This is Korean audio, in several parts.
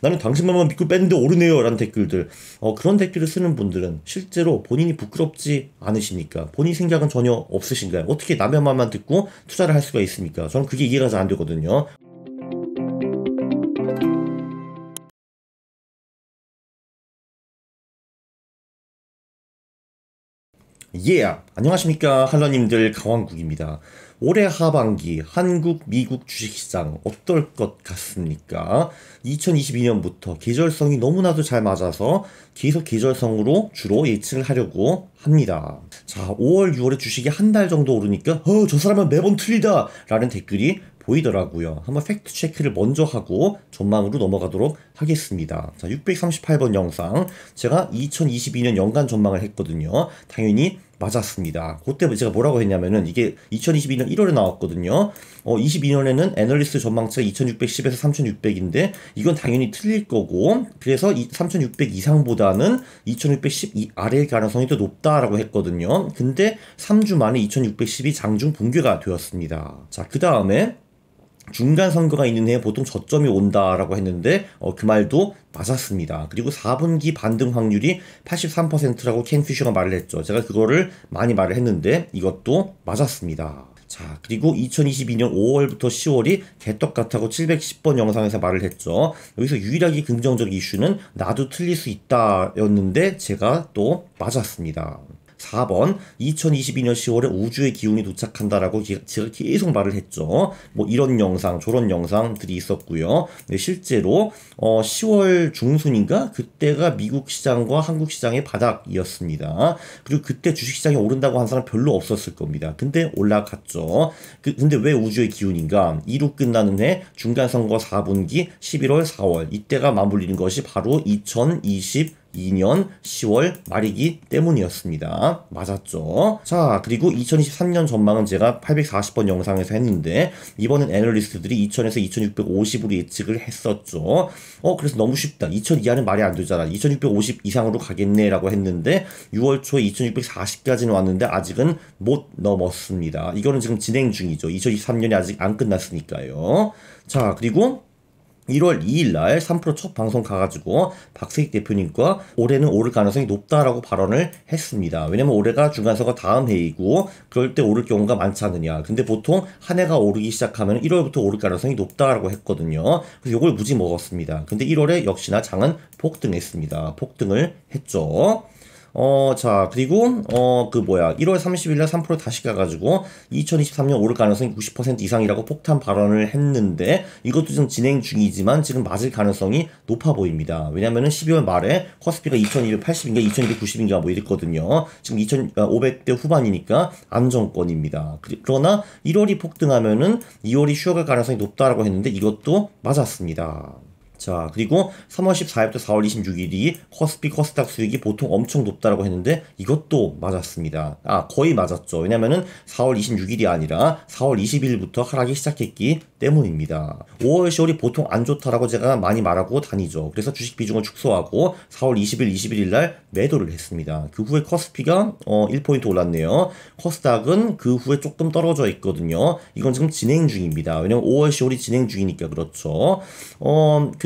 나는 당신만만 믿고 뺐는데 오르네요 라는 댓글들. 그런 댓글을 쓰는 분들은 실제로 본인이 부끄럽지 않으십니까? 본인 생각은 전혀 없으신가요? 어떻게 남의 말만 듣고 투자를 할 수가 있습니까? 저는 그게 이해가 잘 안 되거든요. 예! 안녕하십니까 할러님들, 강왕국입니다. 올해 하반기 한국, 미국 주식시장 어떨 것 같습니까? 2022년부터 계절성이 너무나도 잘 맞아서 계속 계절성으로 주로 예측을 하려고 합니다. 자, 5월, 6월에 주식이 한 달 정도 오르니까 저 사람은 매번 틀리다 라는 댓글이 보이더라고요. 한번 팩트 체크를 먼저 하고 전망으로 넘어가도록 하겠습니다. 자, 638번 영상. 제가 2022년 연간 전망을 했거든요. 당연히 맞았습니다. 그때 제가 뭐라고 했냐면은 이게 2022년 1월에 나왔거든요. 22년에는 애널리스트 전망치가 2610에서 3600인데 이건 당연히 틀릴 거고, 그래서 3600 이상보다는 2610 아래일 가능성이 더 높다라고 했거든요. 근데 3주 만에 2610이 장중 붕괴가 되었습니다. 자, 그 다음에 중간 선거가 있는 해에 보통 저점이 온다라고 했는데 그 말도 맞았습니다. 그리고 4분기 반등 확률이 83%라고 켄 피셔가 말을 했죠. 제가 그거를 많이 말을 했는데 이것도 맞았습니다. 자, 그리고 2022년 5월부터 10월이 개떡 같다고 710번 영상에서 말을 했죠. 여기서 유일하게 긍정적 이슈는 나도 틀릴 수 있다 였는데 제가 또 맞았습니다. 4번 2022년 10월에 우주의 기운이 도착한다라고 제가 계속 말을 했죠. 뭐 이런 영상 저런 영상들이 있었고요. 네, 실제로 10월 중순인가 그때가 미국 시장과 한국 시장의 바닥이었습니다. 그리고 그때 주식시장이 오른다고 한 사람 별로 없었을 겁니다. 근데 올라갔죠. 근데 왜 우주의 기운인가? 2루 끝나는 해 중간선거 4분기 11월 4월 이때가 맞물리는 것이 바로 2022년 10월 말이기 때문이었습니다. 맞았죠. 자, 그리고 2023년 전망은 제가 840번 영상에서 했는데 이번엔 애널리스트들이 2000에서 2650으로 예측을 했었죠. 그래서 너무 쉽다. 2000 이하는 말이 안 되잖아. 2650 이상으로 가겠네 라고 했는데 6월 초에 2640까지는 왔는데 아직은 못 넘었습니다. 이거는 지금 진행 중이죠. 2023년이 아직 안 끝났으니까요. 자, 그리고 1월 2일 날 3프로 첫 방송 가가지고 박세익 대표님과 올해는 오를 가능성이 높다라고 발언을 했습니다. 왜냐면 올해가 중간선거 다음 해이고 그럴 때 오를 경우가 많지 않느냐. 근데 보통 한 해가 오르기 시작하면 1월부터 오를 가능성이 높다라고 했거든요. 그래서 이걸 무지 먹었습니다. 근데 1월에 역시나 장은 폭등했습니다. 폭등을 했죠. 자, 그리고, 1월 30일 날 3% 다시 가가지고, 2023년 오를 가능성이 90% 이상이라고 폭탄 발언을 했는데, 이것도 지금 진행 중이지만, 지금 맞을 가능성이 높아 보입니다. 왜냐면은 12월 말에 코스피가 2280인가 2290인가 뭐 이랬거든요. 지금 2500대 후반이니까 안정권입니다. 그러나 1월이 폭등하면은 2월이 쉬어갈 가능성이 높다라고 했는데, 이것도 맞았습니다. 자, 그리고 3월 14일부터 4월 26일이 코스피 코스닥 수익이 보통 엄청 높다라고 했는데 이것도 맞았습니다. 거의 맞았죠. 왜냐면은 4월 26일이 아니라 4월 20일부터 하락이 시작했기 때문입니다. 5월 10월이 보통 안 좋다라고 제가 많이 말하고 다니죠. 그래서 주식 비중을 축소하고 4월 20일, 21일 날 매도를 했습니다. 그 후에 코스피가 1포인트 올랐네요. 코스닥은 그 후에 조금 떨어져 있거든요. 이건 지금 진행 중입니다. 왜냐면 5월 10월이 진행 중이니까 그렇죠.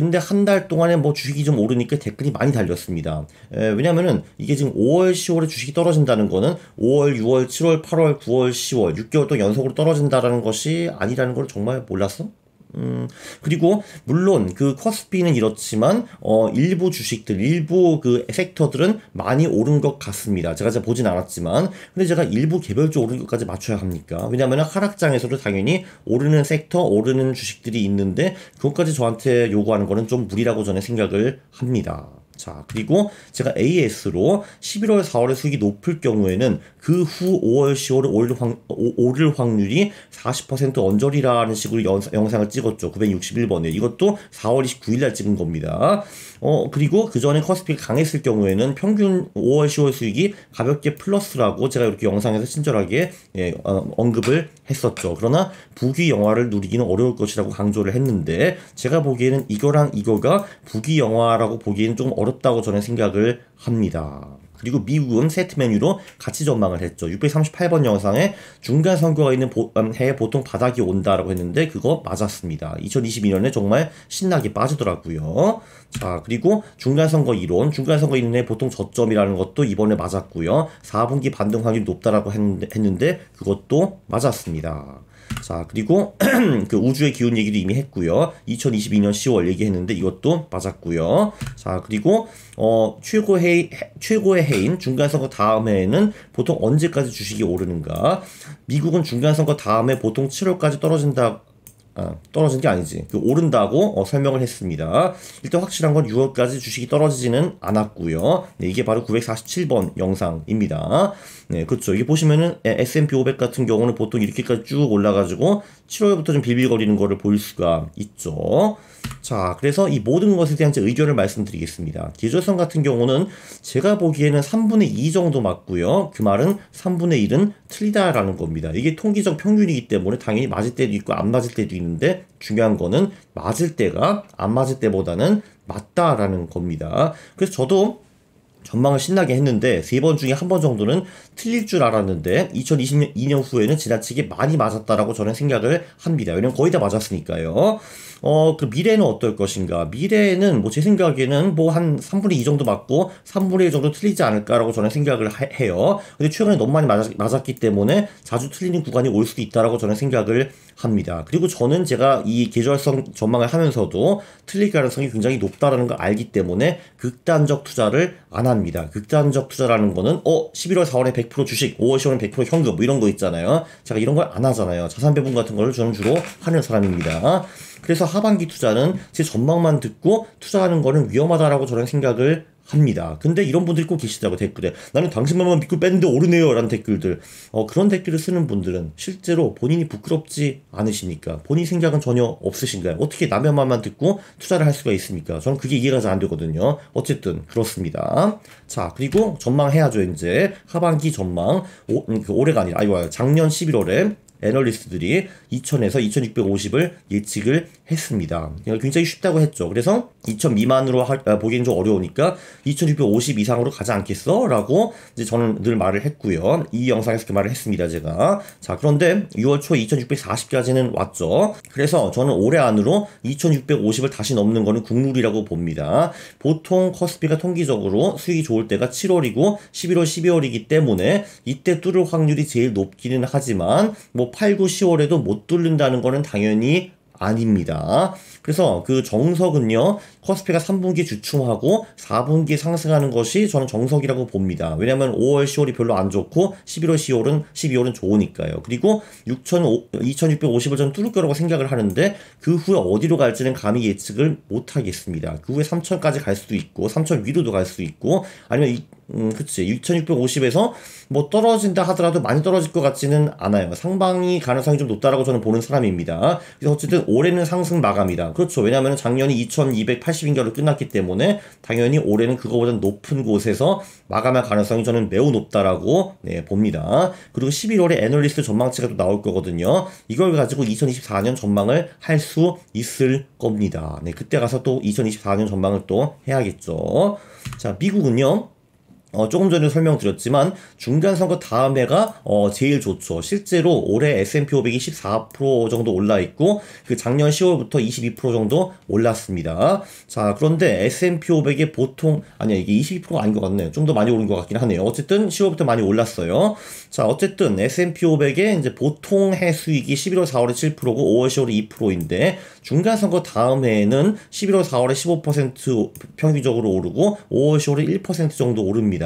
근데 한 달 동안에 뭐 주식이 좀 오르니까 댓글이 많이 달렸습니다. 왜냐면은 이게 지금 5월, 10월에 주식이 떨어진다는 거는 5월, 6월, 7월, 8월, 9월, 10월 6개월 동안 연속으로 떨어진다라는 것이 아니라는 걸 정말 몰랐어? 그리고 물론 그 코스피는 이렇지만 일부 주식들, 일부 그 섹터들은 많이 오른 것 같습니다. 제가 잘 보진 않았지만 근데 제가 일부 개별적으로 오른 것까지 맞춰야 합니까? 왜냐하면 하락장에서도 당연히 오르는 섹터, 오르는 주식들이 있는데 그것까지 저한테 요구하는 거는 좀 무리라고 저는 생각을 합니다. 자, 그리고 제가 AS로 11월, 4월에 수익이 높을 경우에는 그 후 5월, 10월에 오를 확률이 40% 언저리라는 식으로 영상을 찍었죠. 961번에. 이것도 4월 29일 날 찍은 겁니다. 그리고 그 전에 커스피가 강했을 경우에는 평균 5월, 10월 수익이 가볍게 플러스라고 제가 이렇게 영상에서 친절하게 언급을 했었죠. 그러나 부귀 영화를 누리기는 어려울 것이라고 강조를 했는데 제가 보기에는 이거랑 이거가 부귀 영화라고 보기에는 좀 어렵다고 저는 생각을 합니다. 그리고 미국은 세트 메뉴로 같이 전망을 했죠. 638번 영상에 중간 선거가 있는 해에 보통 바닥이 온다라고 했는데 그거 맞았습니다. 2022년에 정말 신나게 빠지더라고요. 자, 그리고 중간 선거 이론, 중간 선거 있는 해 보통 저점이라는 것도 이번에 맞았고요. 4분기 반등 확률이 높다라고 했는데 그것도 맞았습니다. 자, 그리고 그 우주의 기운 얘기도 이미 했고요. 2022년 10월 얘기했는데 이것도 맞았고요. 자, 그리고 최고의 해인 중간선거 다음 해에는 보통 언제까지 주식이 오르는가? 미국은 중간선거 다음 해 보통 7월까지 떨어진 게 아니지. 오른다고 설명을 했습니다. 일단 확실한 건 6월까지 주식이 떨어지지는 않았고요. 네, 이게 바로 947번 영상입니다. 네, 그렇죠. 이게 보시면은 S&P 500 같은 경우는 보통 이렇게까지 쭉 올라가지고 7월부터 좀 빌빌거리는 거를 볼 수가 있죠. 자, 그래서 이 모든 것에 대한 제 의견을 말씀드리겠습니다. 계절성 같은 경우는 제가 보기에는 3분의 2 정도 맞고요. 그 말은 3분의 1은 틀리다라는 겁니다. 이게 통계적 평균이기 때문에 당연히 맞을 때도 있고 안 맞을 때도 있는데 중요한 거는 맞을 때가 안 맞을 때보다는 맞다라는 겁니다. 그래서 저도 전망을 신나게 했는데 3번 중에 1번 정도는 틀릴 줄 알았는데 2022년 후에는 지나치게 많이 맞았다라고 저는 생각을 합니다. 왜냐면 거의 다 맞았으니까요. 그 미래는 어떨 것인가? 미래는 뭐 제 생각에는 뭐 한 3분의 2 정도 맞고 3분의 1 정도 틀리지 않을까라고 저는 생각을 해요. 근데 최근에 너무 많이 맞았기 때문에 자주 틀리는 구간이 올 수도 있다라고 저는 생각을 합니다. 그리고 저는 제가 이 계절성 전망을 하면서도 틀릴 가능성이 굉장히 높다라는 걸 알기 때문에 극단적 투자를 안 합니다. 극단적 투자라는 거는 11월 4월에 100% 주식, 5월 10월에 100% 현금 뭐 이런 거 있잖아요. 제가 이런 걸 안 하잖아요. 자산 배분 같은 거를 저는 주로 하는 사람입니다. 그래서 하반기 투자는 제 전망만 듣고 투자하는 거는 위험하다라고 저는 생각을 합니다. 근데 이런 분들이 꼭 계시더라고 댓글에. 나는 당신만만 믿고 뺐는데 오르네요 라는 댓글들. 그런 댓글을 쓰는 분들은 실제로 본인이 부끄럽지 않으십니까? 본인 생각은 전혀 없으신가요? 어떻게 남의 말만 듣고 투자를 할 수가 있습니까? 저는 그게 이해가 잘 안 되거든요. 어쨌든 그렇습니다. 자, 그리고 전망해야죠. 이제 하반기 전망. 올해가 아니라 작년 11월에 애널리스트들이 2000에서 2650을 예측을 했습니다. 굉장히 쉽다고 했죠. 그래서 2000 미만으로 보기엔 좀 어려우니까 2650 이상으로 가지 않겠어? 라고 이제 저는 늘 말을 했고요. 이 영상에서 그 말을 했습니다, 제가. 자, 그런데 6월 초에 2640까지는 왔죠. 그래서 저는 올해 안으로 2650을 다시 넘는 거는 국룰이라고 봅니다. 보통 코스피가 통계적으로 수익이 좋을 때가 7월이고 11월, 12월이기 때문에 이때 뚫을 확률이 제일 높기는 하지만 8, 9, 10월에도 못 뚫는다는 거는 당연히 아닙니다. 그래서 그 정석은요, 코스피가 3분기 주춤하고 4분기 상승하는 것이 저는 정석이라고 봅니다. 왜냐면 5월, 10월이 별로 안 좋고 11월, 12월은 좋으니까요. 그리고 2650을 저는 뚫을 거라고 생각을 하는데 그 후에 어디로 갈지는 감히 예측을 못 하겠습니다. 그 후에 3000까지 갈 수도 있고 3000 위로도 갈 수 있고 아니면 그치. 2650에서 뭐 떨어진다 하더라도 많이 떨어질 것 같지는 않아요. 상방이 가능성이 좀 높다라고 저는 보는 사람입니다. 그래서 어쨌든 올해는 상승 마감이다. 그렇죠. 왜냐하면 작년이 2280인가로 끝났기 때문에 당연히 올해는 그거보다 높은 곳에서 마감할 가능성이 저는 매우 높다라고 봅니다. 그리고 11월에 애널리스트 전망치가 또 나올 거거든요. 이걸 가지고 2024년 전망을 할 수 있을 겁니다. 그때 가서 또 2024년 전망을 또 해야겠죠. 자, 미국은요. 조금 전에 설명드렸지만 중간선거 다음 해가 제일 좋죠. 실제로 올해 S&P 500이 14% 정도 올라있고 그 작년 10월부터 22% 정도 올랐습니다. 자, 그런데 S&P 500이 보통 이게 22%가 아닌 것 같네요. 좀 더 많이 오른 것 같긴 하네요. 어쨌든 10월부터 많이 올랐어요. 자, 어쨌든 S&P 500의 이제 보통 해 수익이 11월 4월에 7%고 5월 10월에 2%인데 중간선거 다음 해에는 11월 4월에 15% 평균적으로 오르고 5월 10월에 1% 정도 오릅니다.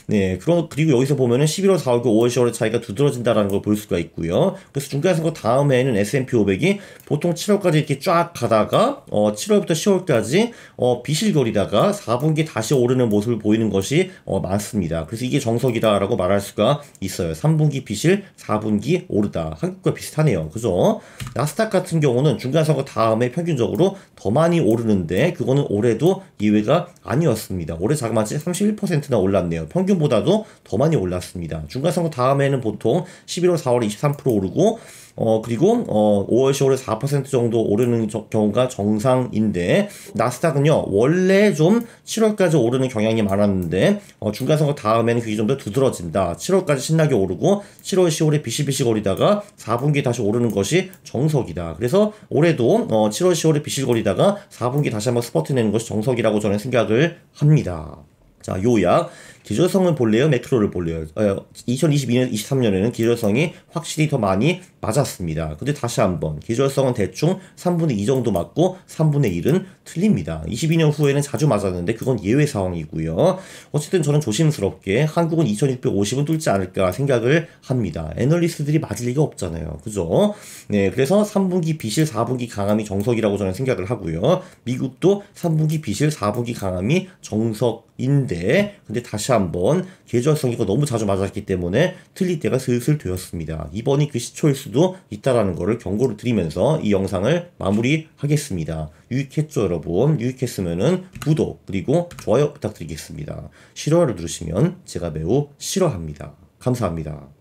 네, 그리고 여기서 보면은 11월 4월과 5월 10월의 차이가 두드러진다라는 걸 볼 수가 있고요. 그래서 중간선거 다음 해에는 S&P 500이 보통 7월까지 이렇게 쫙 가다가 7월부터 10월까지 비실거리다가 4분기 다시 오르는 모습을 보이는 것이 많습니다. 그래서 이게 정석이다라고 말할 수가 있어요. 3분기 비실, 4분기 오르다. 한국과 비슷하네요. 그죠? 나스닥 같은 경우는 중간선거 다음에 평균적으로 더 많이 오르는데 그거는 올해도 예외가 아니었습니다. 올해 자그마치 31%나 올랐네요. 평균보다도 더 많이 올랐습니다. 중간선거 다음에는 보통 11월, 4월에 23% 오르고 그리고 5월, 10월에 4% 정도 오르는 경우가 정상인데, 나스닥은요 원래 좀 7월까지 오르는 경향이 많았는데 중간선거 다음에는 그게 좀 더 두드러진다. 7월까지 신나게 오르고 7월, 10월에 비실비실거리다가 4분기 다시 오르는 것이 정석이다. 그래서 올해도 7월, 10월에 비실거리다가 4분기 다시 한번 스퍼트 내는 것이 정석이라고 저는 생각을 합니다. 자, 요약. 기저성을 볼래요? 매크로를 볼래요? 2022년, 23년에는 기저성이 확실히 더 많이 맞았습니다. 근데 다시 한번 기저성은 대충 3분의 2 정도 맞고 3분의 1은 틀립니다. 22년 후에는 자주 맞았는데 그건 예외 상황이고요. 어쨌든 저는 조심스럽게 한국은 2650은 뚫지 않을까 생각을 합니다. 애널리스트들이 맞을 리가 없잖아요. 그죠? 네, 그래서 3분기 비실 4분기 강함이 정석이라고 저는 생각을 하고요. 미국도 3분기 비실 4분기 강함이 정석인데, 근데 다시 한번 계절성이가 너무 자주 맞았기 때문에 틀릴 때가 슬슬 되었습니다. 이번이 그 시초일 수도 있다라는 거를 경고를 드리면서 이 영상을 마무리하겠습니다. 유익했죠, 여러분? 유익했으면은 구독 그리고 좋아요 부탁드리겠습니다. 싫어요를 누르시면 제가 매우 싫어합니다. 감사합니다.